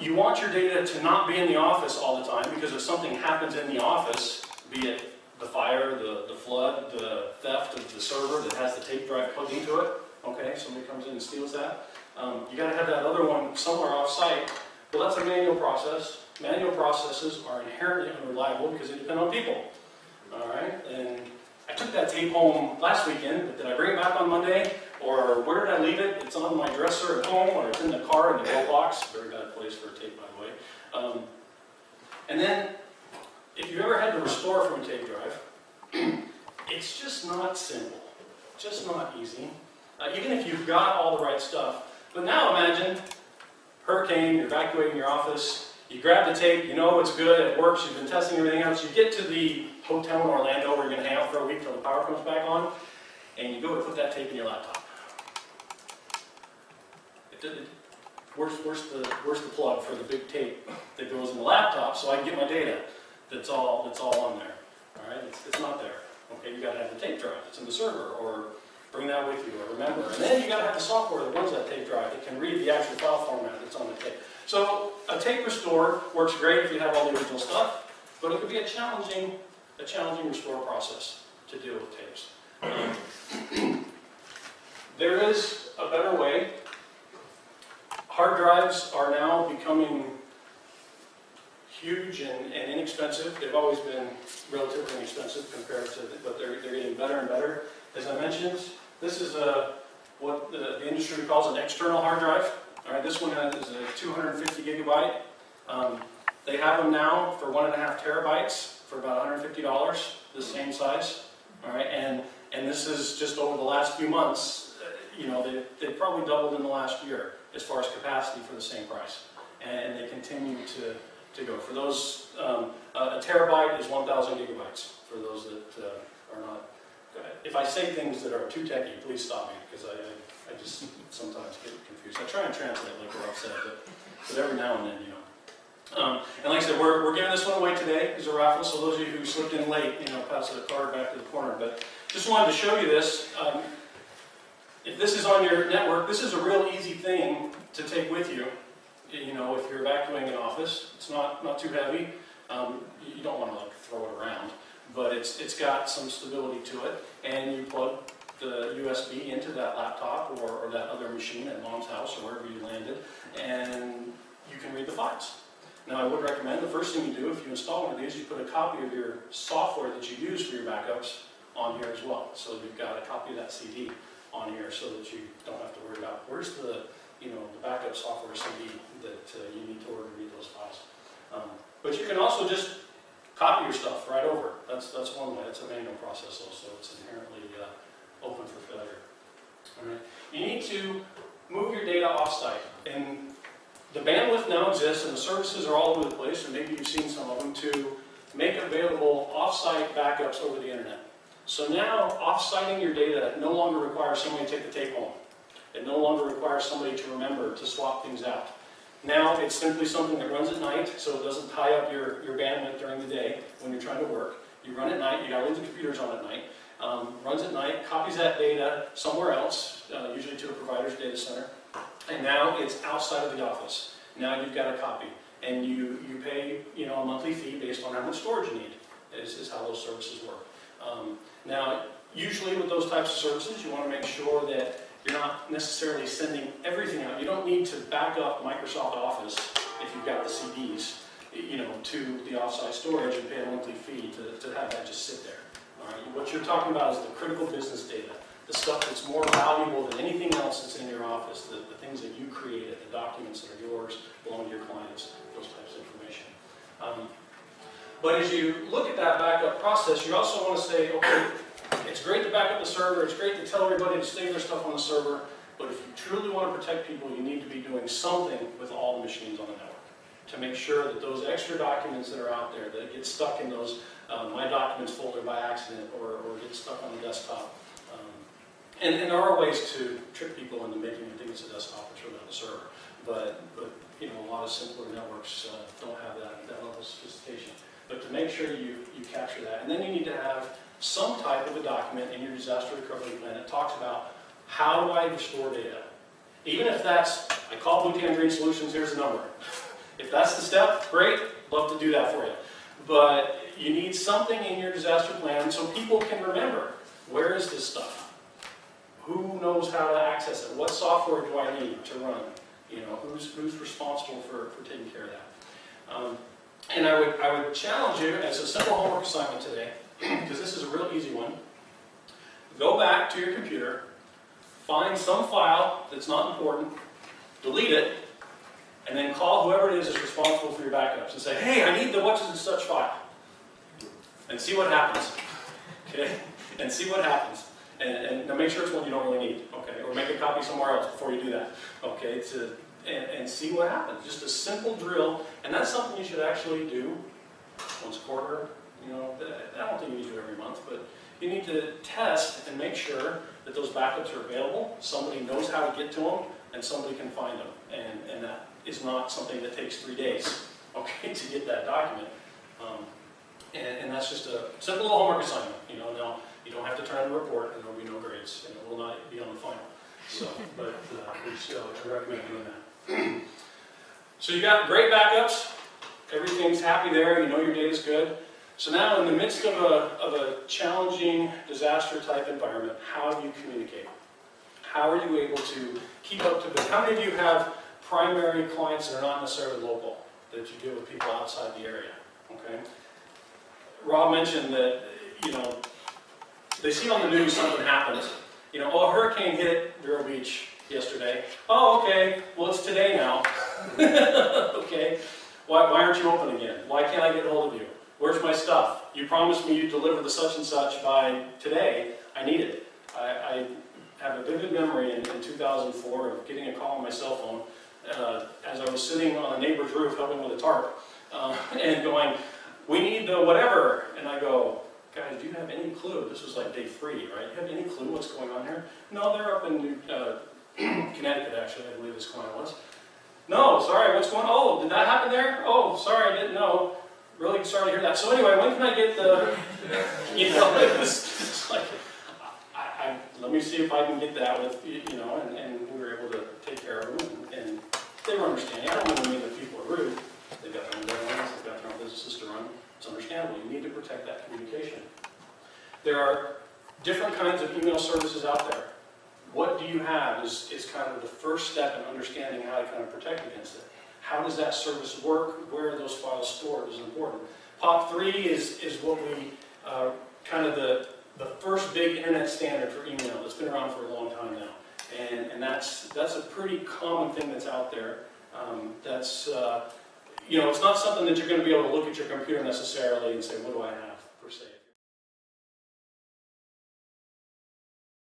You want your data to not be in the office all the time, because if something happens in the office, be it the fire, the flood, the theft of the server that has the tape drive plugged into it, okay, somebody comes in and steals that, you got to have that other one somewhere off-site. Well, that's a manual process. Manual processes are inherently unreliable because they depend on people. All right, and I took that tape home last weekend, but did I bring it back on Monday? Or where did I leave it? It's on my dresser at home, or it's in the car in the glove box. Very bad place for a tape, by the way. And then, if you ever had to restore from a tape drive, it's just not simple. Just not easy. Even if you've got all the right stuff. But now imagine, hurricane, you're evacuating your office, you grab the tape, you know it's good, it works, you've been testing everything else, you get to the hotel in Orlando where you're going to hang out for a week till the power comes back on, and you go to put that tape in your laptop. Where's the plug for the big tape that goes in the laptop so I can get my data that's all on there? All right, it's not there. Okay, you got to have the tape drive that's in the server, or bring that with you, or remember. And then you got to have the software that runs that tape drive that can read the actual file format that's on the tape. So a tape restore works great if you have all the original stuff, but it could be a challenging restore process to deal with tapes. There is a better way. Hard drives are now becoming huge and inexpensive. They've always been relatively inexpensive compared to, but they're getting better and better. As I mentioned, this is what the industry calls an external hard drive. All right, this one is a 250 gigabyte. They have them now for 1.5 terabytes for about $150, the same size. All right, and this is just over the last few months. You know, they've probably doubled in the last year as far as capacity for the same price, and they continue to go. For those, a terabyte is 1,000 gigabytes. For those that are not, if I say things that are too techy, please stop me, because I just sometimes get confused. I try and translate like what I've said, but every now and then, you know. And like I said, we're giving this one away today as a raffle, so those of you who slipped in late, you know, pass the card back to the corner. But just wanted to show you this. If this is on your network, this is a real easy thing to take with you. You know, if you're evacuating an office, it's not too heavy. You don't want to like throw it around, but it's got some stability to it, and you plug the USB into that laptop or that other machine at mom's house or wherever you landed, and you can read the files. Now, I would recommend the first thing you do if you install one of these, you put a copy of your software that you use for your backups on here as well. So you've got a copy of that CD on here so that you don't have to worry about where's the backup software CD that you need to order to read those files. But you can also just copy your stuff right over. That's one way. It's a manual process also. It's inherently open for failure. All right. You need to move your data offsite, and the bandwidth now exists, and the services are all over the place, and maybe you've seen some of them, to make available offsite backups over the internet. So now, off-siting your data no longer requires somebody to take the tape home. It no longer requires somebody to remember to swap things out. Now, it's simply something that runs at night, so it doesn't tie up your bandwidth during the day when you're trying to work. You run at night, you gotta leave the computers on at night. Runs at night, copies that data somewhere else, usually to a provider's data center, and now it's outside of the office. Now you've got a copy, and you pay a monthly fee based on how much storage you need, is how those services work. Now, usually with those types of services, you want to make sure that you're not necessarily sending everything out. You don't need to back up Microsoft Office if you've got the CDs, to the offsite storage and pay a monthly fee to have that just sit there. All right? What you're talking about is the critical business data, the stuff that's more valuable than anything else that's in your office, the things that you created, the documents that are yours, belong to your clients, those types of information. But as you look at that backup process, you also want to say, okay, it's great to back up the server, it's great to tell everybody to save their stuff on the server, but if you truly want to protect people, you need to be doing something with all the machines on the network to make sure that those extra documents that are out there, that get stuck in those My Documents folder by accident or get stuck on the desktop. And there are ways to trick people into making you think it's a desktop, it's really not a server. But a lot of simpler networks don't have that level of sophistication. But to make sure you capture that, and then you need to have some type of a document in your disaster recovery plan that talks about how do I restore data, Even if that's, I call Blue Tangerine Solutions, here's the number. If that's the step, great, love to do that for you. But you need something in your disaster plan so people can remember, where is this stuff? Who knows how to access it? What software do I need to run? You know, who's responsible for taking care of that? And I would challenge you as a simple homework assignment today, because this is a real easy one. Go back to your computer, find some file that's not important, delete it, and then call whoever it is that's responsible for your backups and say, hey, I need the what's and such file. And see what happens. Okay? And see what happens. And make sure it's one you don't really need. Okay? Or make a copy somewhere else before you do that. Okay? And see what happens. Just a simple drill. And that's something you should actually do once a quarter. You know, I don't think you need to do every month, but you need to test and make sure that those backups are available, somebody knows how to get to them, and somebody can find them. And that is not something that takes 3 days, okay, to get that document. And that's just a simple little homework assignment. You know, now you don't have to turn in a report, and there will be no grades, and it will not be on the final. So, but we still recommend doing that. So you got great backups. Everything's happy there. You know your data's good. So now, in the midst of a challenging disaster type environment, how do you communicate? How are you able to keep up to date? How many of you have primary clients that are not necessarily local, that you deal with people outside the area? Okay. Rob mentioned that, you know, they see on the news something happens. You know, oh, a hurricane hit Vero Beach yesterday. Oh, okay. Well, it's today now. Okay. Why aren't you open again? Why can't I get hold of you? Where's my stuff? You promised me you'd deliver the such and such by today. I need it. I have a vivid memory in 2004 of getting a call on my cell phone as I was sitting on a neighbor's roof helping with a tarp and going, we need the whatever. And I go, guys, do you have any clue? This was like day 3, right? Do you have any clue what's going on here? No, they're up in Connecticut, actually, I believe this client was. No, sorry, what's going on? Oh, did that happen there? Oh, sorry, I didn't know. Really sorry to hear that. So anyway, when can I get the, you know, it's like, let me see if I can get that with, you know, and we were able to take care of them, and they were understanding. I don't mean that people are rude. They've got their own deadlines, they've got their own businesses to run. It's understandable. You need to protect that communication. There are different kinds of email services out there. What do you have is kind of the first step in understanding how to kind of protect against it. How does that service work? Where are those files stored is important. POP3 is what we, kind of the first big internet standard for email that's been around for a long time now. And that's a pretty common thing that's out there. You know, it's not something that you're going to be able to look at your computer necessarily and say, what do I have, per se.